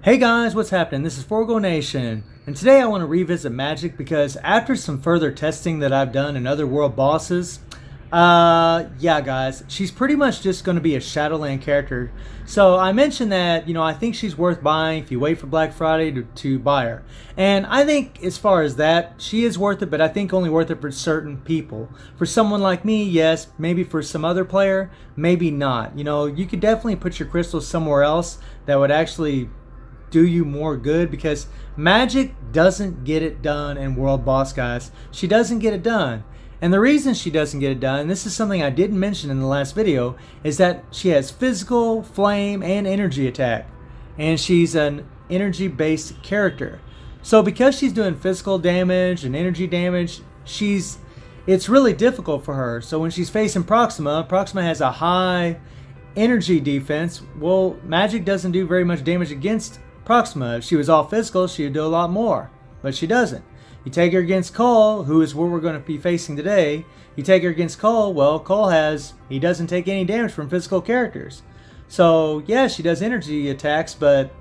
Hey guys, what's happening? This is Forgo Nation, and today I want to revisit Magik because after some further testing that I've done in other world bosses, yeah guys, she's pretty much just going to be a Shadowland character. So I mentioned that, I think she's worth buying if you wait for Black Friday to buy her. And I think as far as that, she is worth it, but I think only worth it for certain people. For someone like me, yes. Maybe for some other player, maybe not. You could definitely put your crystals somewhere else that would actually do you more good, because Magik doesn't get it done in World Boss, guys. She doesn't get it done. And the reason she doesn't get it done, and this is something I didn't mention in the last video, is that she has physical, flame, and energy attack. And she's an energy-based character. So because she's doing physical damage and energy damage, it's really difficult for her. So when she's facing Proxima has a high energy defense. Well, Magik doesn't do very much damage against Proxima. If she was all physical, she would do a lot more, but she doesn't. You take her against Cole, who is what we're going to be facing today. You take her against Cole, well, he doesn't take any damage from physical characters. So yeah, she does energy attacks, but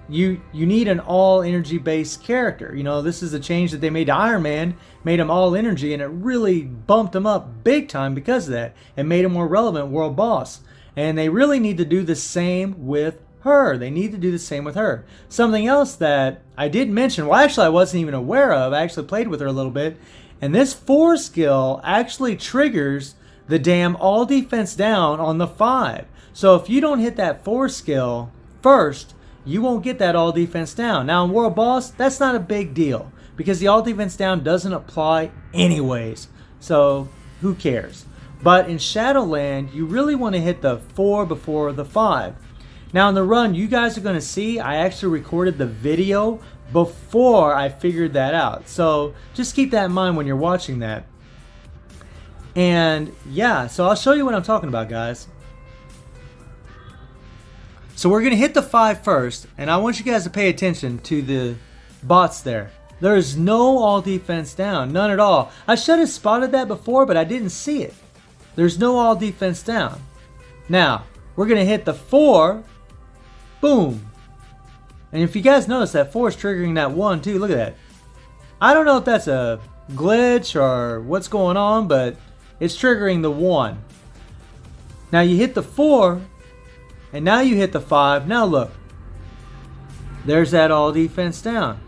you need an all energy based character. This is a change that they made to Iron Man, made him all energy, and it really bumped him up big time because of that, and made him more relevant world boss. And they really need to do the same with her. They need to do the same with her. Something else that I did mention, well, actually I wasn't even aware of, I actually played with her a little bit, and this 4 skill actually triggers the damn all defense down on the 5. So if you don't hit that 4 skill first, you won't get that all defense down. Now in World Boss, that's not a big deal, because the all defense down doesn't apply anyways. So who cares? But in Shadowland, you really want to hit the 4 before the 5. Now in the run, you guys are going to see, I actually recorded the video before I figured that out. So just keep that in mind when you're watching that. And yeah, so I'll show you what I'm talking about, guys. So we're going to hit the 5 first, and I want you guys to pay attention to the bots there. There is no all defense down, none at all. I should have spotted that before, but I didn't see it. There's no all defense down. Now, we're going to hit the 4. Boom. And if you guys notice, that 4 is triggering that 1 too. Look at that. I don't know if that's a glitch or what's going on, but it's triggering the 1. Now you hit the 4, and now you hit the 5. Now look. There's that all defense down.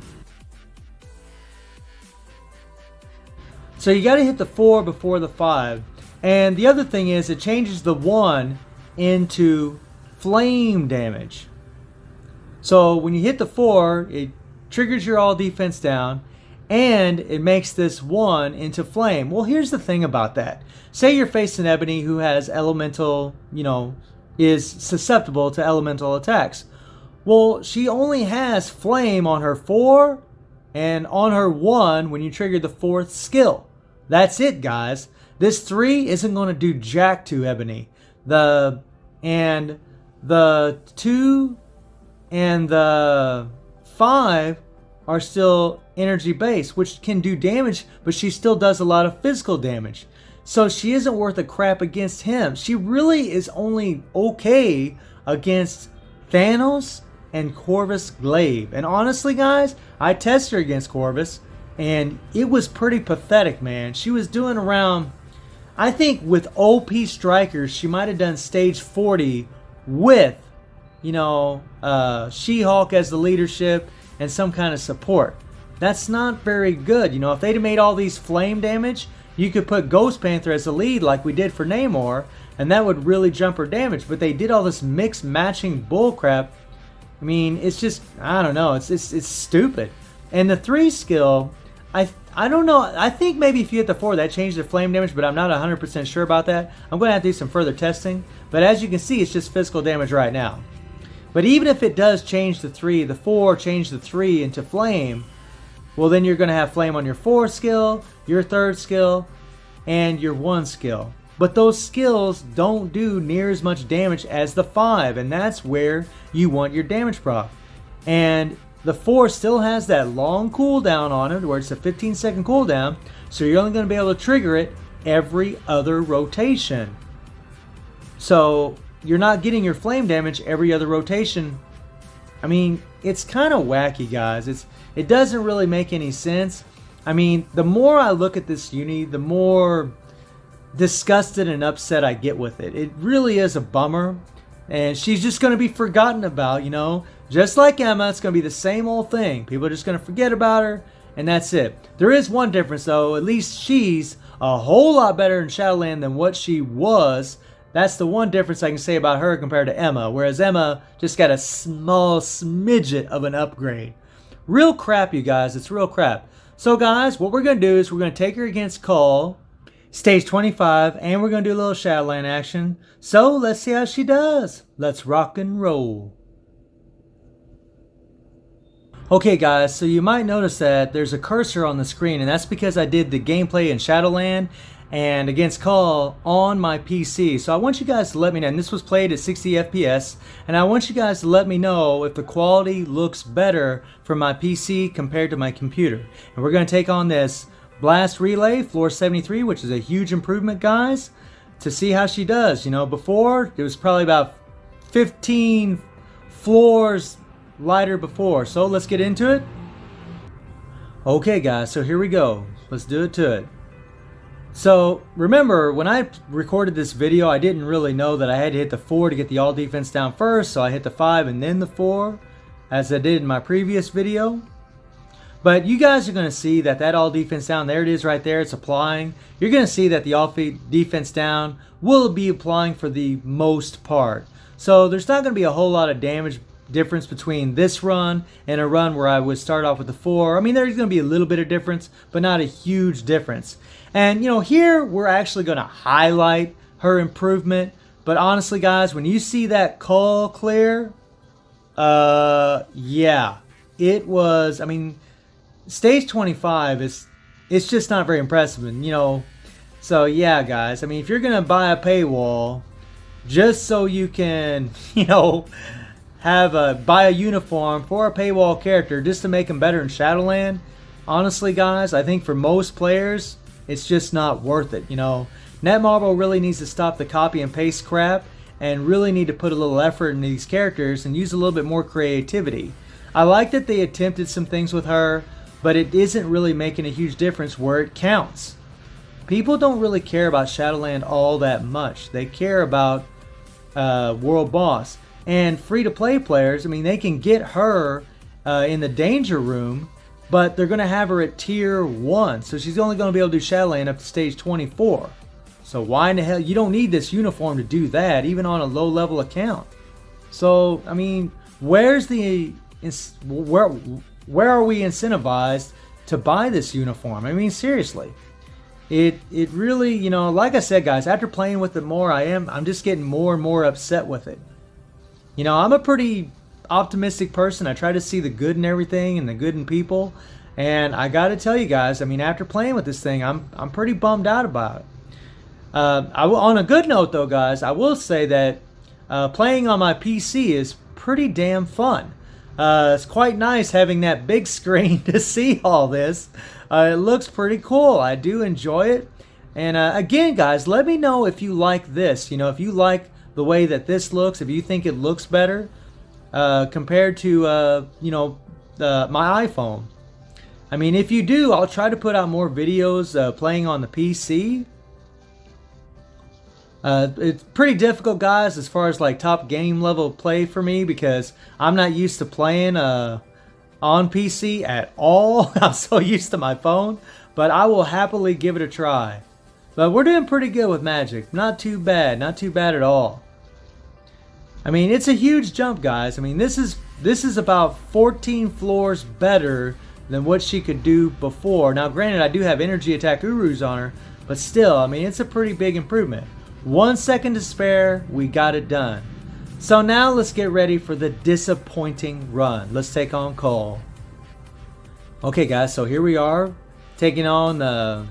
So you got to hit the 4 before the 5. And the other thing is, it changes the 1 into flame damage. So when you hit the 4, it triggers your all defense down, and it makes this 1 into flame. Well, here's the thing about that. Say you're facing Ebony, who has elemental, is susceptible to elemental attacks. Well, she only has flame on her 4 and on her 1 when you trigger the 4th skill. That's it, guys. This 3 isn't going to do jack to Ebony. The 2 and the 5 are still energy based, which can do damage, but she still does a lot of physical damage. So she isn't worth a crap against him. She really is only okay against Thanos and Corvus Glaive. And honestly, guys, I tested her against Corvus, and it was pretty pathetic, man. She was doing around, I think with OP strikers, she might have done stage 40 with, She-Hulk as the leadership and some kind of support. That's not very good. If they'd have made all these flame damage, you could put Ghost Panther as the lead like we did for Namor, and that would really jump her damage. But they did all this mixed matching bullcrap. I mean, it's just, I don't know. It's stupid. And the 3 skill, I don't know. I think maybe if you hit the 4, that changed the flame damage, but I'm not 100% sure about that. I'm going to have to do some further testing. But as you can see, it's just physical damage right now. But even if it does change the 4 change the 3 into flame, well, then you're going to have flame on your 4 skill, your 3rd skill, and your 1 skill. But those skills don't do near as much damage as the 5, and that's where you want your damage proc. And the 4 still has that long cooldown on it, where it's a 15-second cooldown, so you're only going to be able to trigger it every other rotation. So you're not getting your flame damage every other rotation I mean, it's kind of wacky, guys. It doesn't really make any sense. I mean, the more I look at this uni, the more disgusted and upset I get with it. It really is a bummer. And she's just going to be forgotten about, you know. Just like Emma, it's going to be the same old thing. People are just going to forget about her, and that's it. There is one difference, though. At least she's a whole lot better in Shadowland than what she was. That's the one difference I can say about her compared to Emma. Whereas Emma just got a small smidget of an upgrade. Real crap, you guys. It's real crap. So, guys, what we're going to do is we're going to take her against Call, Stage 25, and we're going to do a little Shadowland action. So, let's see how she does. Let's rock and roll. Okay, guys, so you might notice that there's a cursor on the screen, and that's because I did the gameplay in Shadowland and against Call on my PC. So I want you guys to let me know, and this was played at 60 FPS, and I want you guys to let me know if the quality looks better for my PC compared to my computer. And we're going to take on this Blast Relay, floor 73, which is a huge improvement, guys, to see how she does. You know, before, it was probably about 15 floors lighter before. So let's get into it. Okay, guys, so here we go. Let's do it to it. So remember, when I recorded this video, I didn't really know that I had to hit the 4 to get the all defense down first. So I hit the 5 and then the 4, as I did in my previous video. But you guys are going to see that all defense down, there it is right there, it's applying. You're going to see that the all defense down will be applying for the most part. So there's not going to be a whole lot of damage difference between this run and a run where I would start off with the 4. I mean, there's going to be a little bit of difference, but not a huge difference. And, you know, here we're actually going to highlight her improvement. But honestly, guys, when you see that Call clear, yeah, it was, I mean, Stage 25 it's just not very impressive. And, you know, so yeah, guys, I mean, if you're going to buy a paywall just so you can, you know, buy a uniform for a paywall character just to make them better in Shadowland, honestly, guys, I think for most players, it's just not worth it. You know, Netmarble really needs to stop the copy and paste crap and really need to put a little effort in these characters and use a little bit more creativity. I like that they attempted some things with her, but it isn't really making a huge difference where it counts. People don't really care about Shadowland all that much. They care about World Boss. And free-to-play players, I mean, they can get her in the Danger Room, but they're going to have her at Tier 1. So she's only going to be able to do Shadowland up to Stage 24. So why in the hell? You don't need this uniform to do that, even on a low-level account. So, I mean, where are we incentivized to buy this uniform? I mean, seriously. It really, you know, like I said, guys, after playing with it more, I'm just getting more and more upset with it. You know, I'm a pretty optimistic person. I try to see the good in everything and the good in people. And I got to tell you guys, I mean, after playing with this thing, I'm pretty bummed out about it. On a good note, though, guys, I will say that playing on my PC is pretty damn fun. It's quite nice having that big screen to see all this. It looks pretty cool. I do enjoy it. And again, guys, let me know if you like this. You know, if you like the way that this looks, if you think it looks better compared to, you know, my iPhone. I mean, if you do, I'll try to put out more videos playing on the PC. It's pretty difficult, guys, as far as like top game level play for me, because I'm not used to playing on PC at all. I'm so used to my phone, but I will happily give it a try. But we're doing pretty good with Magik. Not too bad at all. I mean, it's a huge jump, guys. I mean, this is about 14 floors better than what she could do before. Now, granted, I do have energy attack Urus on her, but still, I mean, it's a pretty big improvement. 1 second to spare, we got it done. So now let's get ready for the disappointing run. Let's take on Cole. Okay, guys, so here we are, taking on the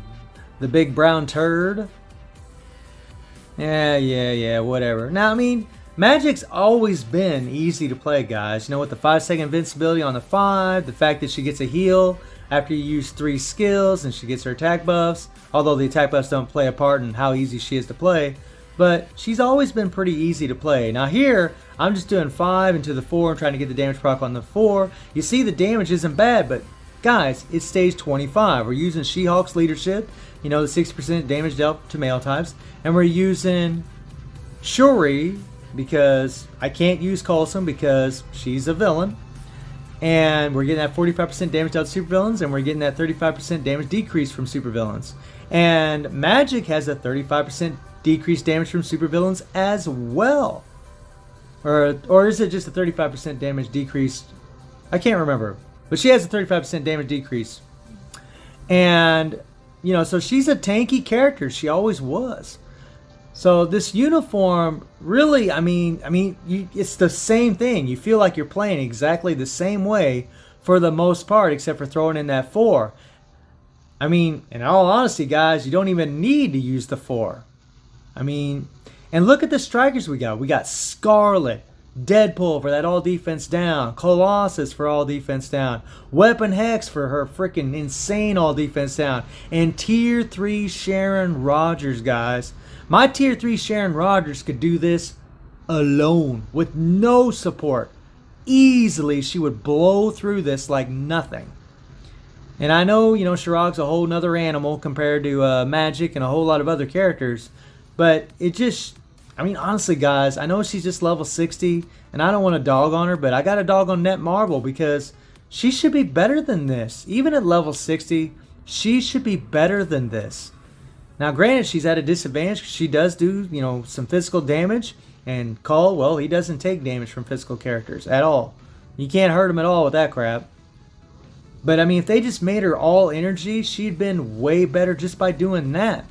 big brown turd. Yeah, whatever. Now, I mean, Magik's always been easy to play, guys. You know, with the 5-second invincibility on the 5, the fact that she gets a heal after you use 3 skills and she gets her attack buffs, although the attack buffs don't play a part in how easy she is to play. but she's always been pretty easy to play. Now here, I'm just doing 5 into the 4 and trying to get the damage proc on the 4. You see the damage isn't bad, but guys, it's stage 25. We're using She-Hulk's leadership, you know, the 60% damage dealt to male types, and we're using Shuri because I can't use Coulson because she's a villain. And we're getting that 45% damage dealt to supervillains, and we're getting that 35% damage decrease from supervillains. And Magik has a 35% decreased damage from supervillains as well. Or is it just a 35% damage decrease? I can't remember. But she has a 35% damage decrease. And, you know, so she's a tanky character. She always was. So this uniform, really, I mean, it's the same thing. You feel like you're playing exactly the same way for the most part, except for throwing in that 4. I mean, in all honesty, guys, you don't even need to use the 4. I mean, and look at the strikers we got. We got Scarlet, Deadpool for that all defense down, Colossus for all defense down, Weapon Hex for her freaking insane all defense down, and Tier 3 Sharon Rogers, guys. My Tier 3 Sharon Rogers could do this alone with no support. Easily, she would blow through this like nothing. And I know, you know, Shirog's a whole nother animal compared to Magik and a whole lot of other characters. But it just, I mean, honestly, guys, I know she's just level 60, and I don't want to dog on her, but I got to dog on Netmarble because she should be better than this. Even at level 60, she should be better than this. Now, granted, she's at a disadvantage because she does do, you know, some physical damage. And Cole, well, he doesn't take damage from physical characters at all. You can't hurt him at all with that crap. But, I mean, if they just made her all energy, she'd been way better just by doing that.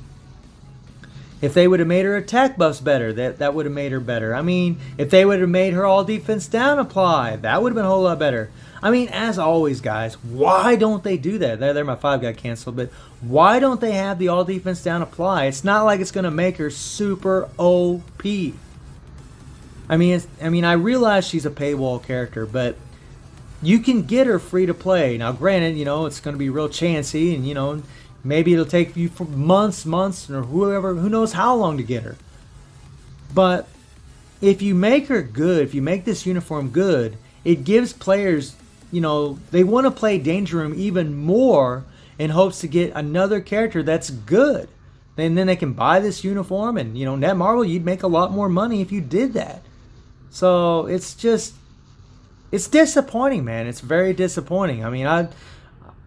If they would have made her attack buffs better, that would have made her better. I mean, if they would have made her all defense down apply, that would have been a whole lot better. I mean, as always, guys, why don't they do that? There, my 5 got canceled, but why don't they have the all defense down apply? It's not like it's going to make her super OP. I mean, I realize she's a paywall character, but you can get her free to play. Now, granted, you know, it's going to be real chancy, and, you know, maybe it'll take you for months, or who knows how long to get her. But if you make her good, if you make this uniform good, it gives players, you know, they want to play Danger Room even more in hopes to get another character that's good. And then they can buy this uniform, and, you know, Netmarble, you'd make a lot more money if you did that. So it's just, it's disappointing, man. It's very disappointing. I mean,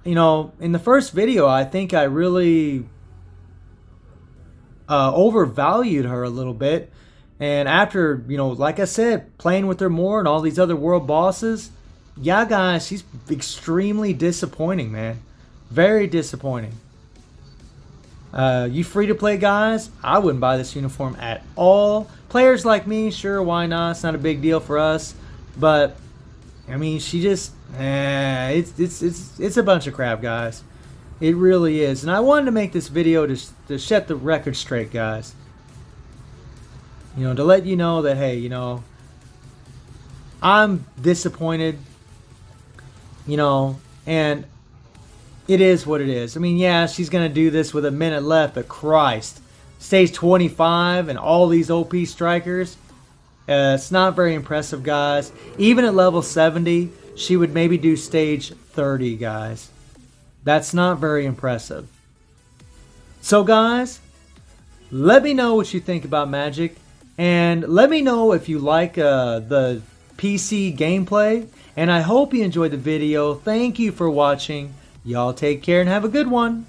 you know, in the first video, I think I really overvalued her a little bit. And after, you know, like I said, playing with her more and all these other world bosses, yeah, guys, she's extremely disappointing, man. Very disappointing. You free-to-play guys, I wouldn't buy this uniform at all. Players like me, sure, why not? It's not a big deal for us. But, I mean, she just, it's a bunch of crap, guys. It really is. And I wanted to make this video to set the record straight, guys. You know, to let you know that, hey, you know, I'm disappointed, you know, and it is what it is. I mean, yeah, she's going to do this with a minute left, but Christ. Stage 25 and all these OP strikers, it's not very impressive, guys. Even at level 70, she would maybe do stage 30, guys. That's not very impressive. So, guys, let me know what you think about Magik. And let me know if you like the PC gameplay. And I hope you enjoyed the video. Thank you for watching. Y'all take care and have a good one.